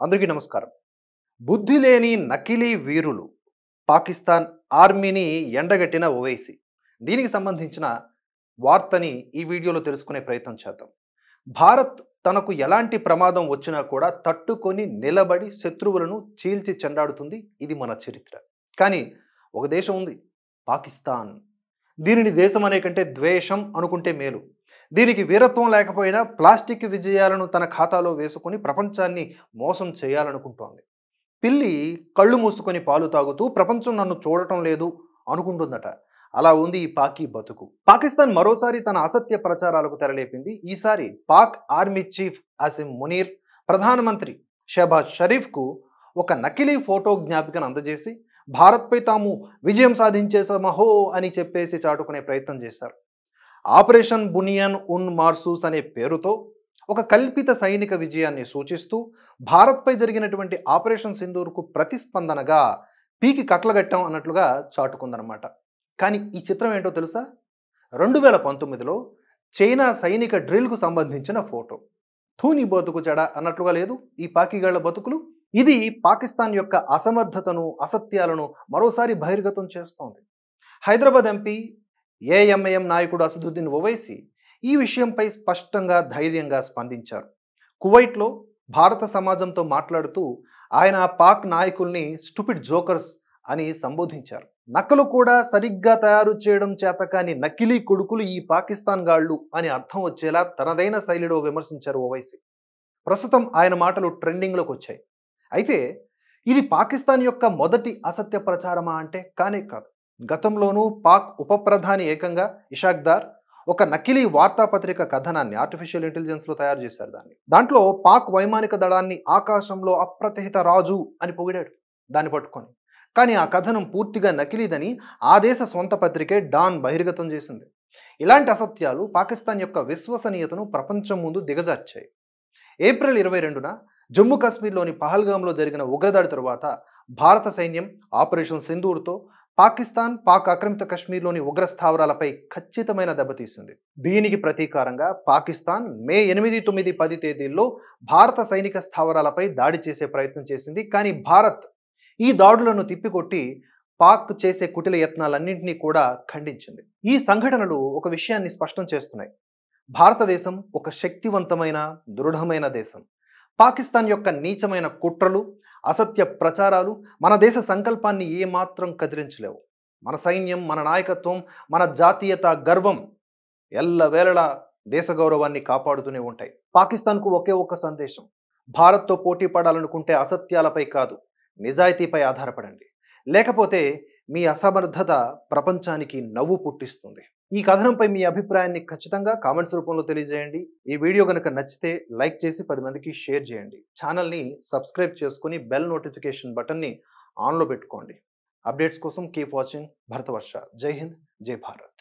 అందరికీ నమస్కారం. బుద్ధి లేని నకిలీ వీరులు పాకిస్తాన్ ఆర్మీని ఎండగట్టిన ఓవైసీ. దీనికి సంబంధించిన వార్తని ఈ వీడియోలో తెలుసుకునే ప్రయత్నం చేద్దాం. భారత్ తనకు ఎలాంటి ప్రమాదం వచ్చినా కూడా తట్టుకొని నిలబడి శత్రువులను చీల్చి చెండాడుతుంది. ఇది మన చరిత్ర. కానీ ఒక దేశం ఉంది, పాకిస్తాన్. దీనిని దేశం అనే కంటే ద్వేషం అనుకుంటే మేలు. దీనికి వీరత్వం లేకపోయినా ప్లాస్టిక్ విజయాలను తన ఖాతాలో వేసుకొని ప్రపంచాన్ని మోసం చేయాలనుకుంటోంది. పిల్లి కళ్ళు మూసుకొని పాలు తాగుతూ ప్రపంచం నన్ను చూడటం లేదు అనుకుంటుందట. అలా ఉంది ఈ పాకీ బతుకు. పాకిస్తాన్ మరోసారి తన అసత్య ప్రచారాలకు తెరలేపింది. ఈసారి పాక్ ఆర్మీ చీఫ్ అసిమ్ మునీర్ ప్రధానమంత్రి షెహబాజ్ షరీఫ్కు ఒక నకిలీ ఫోటో జ్ఞాపికను అందజేసి భారత్పై తాము విజయం సాధించేసామహో అని చెప్పేసి చాటుకునే ప్రయత్నం చేశారు. ఆపరేషన్ బునియన్ ఉన్ మార్సూస్ అనే పేరుతో ఒక కల్పిత సైనిక విజయాన్ని సూచిస్తూ భారత్పై జరిగినటువంటి ఆపరేషన్ సింధూర్కు ప్రతిస్పందనగా పీకి కట్లగట్టాం అన్నట్లుగా చాటుకుందనమాట. కానీ ఈ చిత్రం ఏంటో తెలుసా? 2019లో చైనా సైనిక డ్రిల్కు సంబంధించిన ఫోటో. ధూని బతుకు చెడ అన్నట్లుగా లేదు ఈ పాకిగాళ్ల బతుకులు. ఇది పాకిస్తాన్ యొక్క అసమర్థతను, అసత్యాలను మరోసారి బహిర్గతం చేస్తోంది. హైదరాబాద్ ఎంపీ ఏఎంఐఎం నాయకుడు అసదుద్దీన్ ఓవైసీ ఈ విషయంపై స్పష్టంగా, ధైర్యంగా స్పందించారు. కువైట్లో భారత సమాజంతో మాట్లాడుతూ ఆయన పాక్ నాయకుల్ని స్టూపిడ్ జోకర్స్ అని సంబోధించారు. నక్కలు కూడా సరిగ్గా తయారు చేయడం చేత కాని నకిలీ కొడుకులు ఈ పాకిస్తాన్ గాళ్ళు అని అర్థం వచ్చేలా తనదైన శైలిలో విమర్శించారు ఓవైసీ. ప్రస్తుతం ఆయన మాటలు ట్రెండింగ్లోకి వచ్చాయి. అయితే ఇది పాకిస్తాన్ యొక్క మొదటి అసత్య ప్రచారమా అంటే కానే కాదు. గతంలోనూ పాక్ ఉప ప్రధాని ఏకంగా ఇషాక్దార్ ఒక నకిలీ వార్తాపత్రిక కథనాన్ని ఆర్టిఫిషియల్ ఇంటెలిజెన్స్లో తయారు చేశారు. దాంట్లో పాక్ వైమానిక దళాన్ని ఆకాశంలో అప్రతిహిత రాజు అని పొగిడాడు దాన్ని పట్టుకొని. కానీ ఆ కథనం పూర్తిగా నకిలీదని ఆ దేశ సొంత పత్రికే డాన్ బహిర్గతం చేసింది. ఇలాంటి అసత్యాలు పాకిస్తాన్ యొక్క విశ్వసనీయతను ప్రపంచం ముందు దిగజార్చాయి. ఏప్రిల్ 22న జమ్మూ కాశ్మీర్లోని పహల్గామ్లో జరిగిన ఉగ్రదాడి తరువాత భారత సైన్యం ఆపరేషన్ సింధూర్తో పాకిస్తాన్, పాక్ ఆక్రమిత కశ్మీర్లోని ఉగ్ర స్థావరాలపై ఖచ్చితమైన దెబ్బతీసింది. దీనికి ప్రతీకారంగా పాకిస్తాన్ మే 8, 9, 10 తేదీల్లో భారత సైనిక స్థావరాలపై దాడి చేసే ప్రయత్నం చేసింది. కానీ భారత్ ఈ దాడులను తిప్పికొట్టి పాక్ చేసే కుటిల యత్నాలన్నింటినీ కూడా ఖండించింది. ఈ సంఘటనలు ఒక విషయాన్ని స్పష్టం చేస్తున్నాయి. భారతదేశం ఒక శక్తివంతమైన, దృఢమైన దేశం. పాకిస్తాన్ యొక్క నీచమైన కుట్రలు, అసత్య ప్రచారాలు మన దేశ సంకల్పాన్ని ఏమాత్రం కదిలించలేవు. మన సైన్యం, మన నాయకత్వం, మన జాతీయత గర్వం ఎల్లవేళలా దేశ గౌరవాన్ని కాపాడుతూనే ఉంటాయి. పాకిస్తాన్కు ఒకే ఒక సందేశం: భారత్తో పోటీ పడాలనుకుంటే అసత్యాలపై కాదు, నిజాయితీపై ఆధారపడండి. లేకపోతే మీ అసమర్థత ప్రపంచానికి నవ్వు పుట్టిస్తుంది. ఈ కథనంపై మీ అభిప్రాయాన్ని ఖచ్చితంగా కామెంట్స్ రూపంలో తెలియజేయండి. ఈ వీడియో కనుక నచ్చితే లైక్ చేసి 10 మందికి షేర్ చేయండి. ఛానల్ని సబ్స్క్రైబ్ చేసుకుని బెల్ నోటిఫికేషన్ బటన్ని ఆన్లో పెట్టుకోండి. అప్డేట్స్ కోసం కీప్ వాచింగ్ భరతవర్ష. జై హింద్, జై భారత్.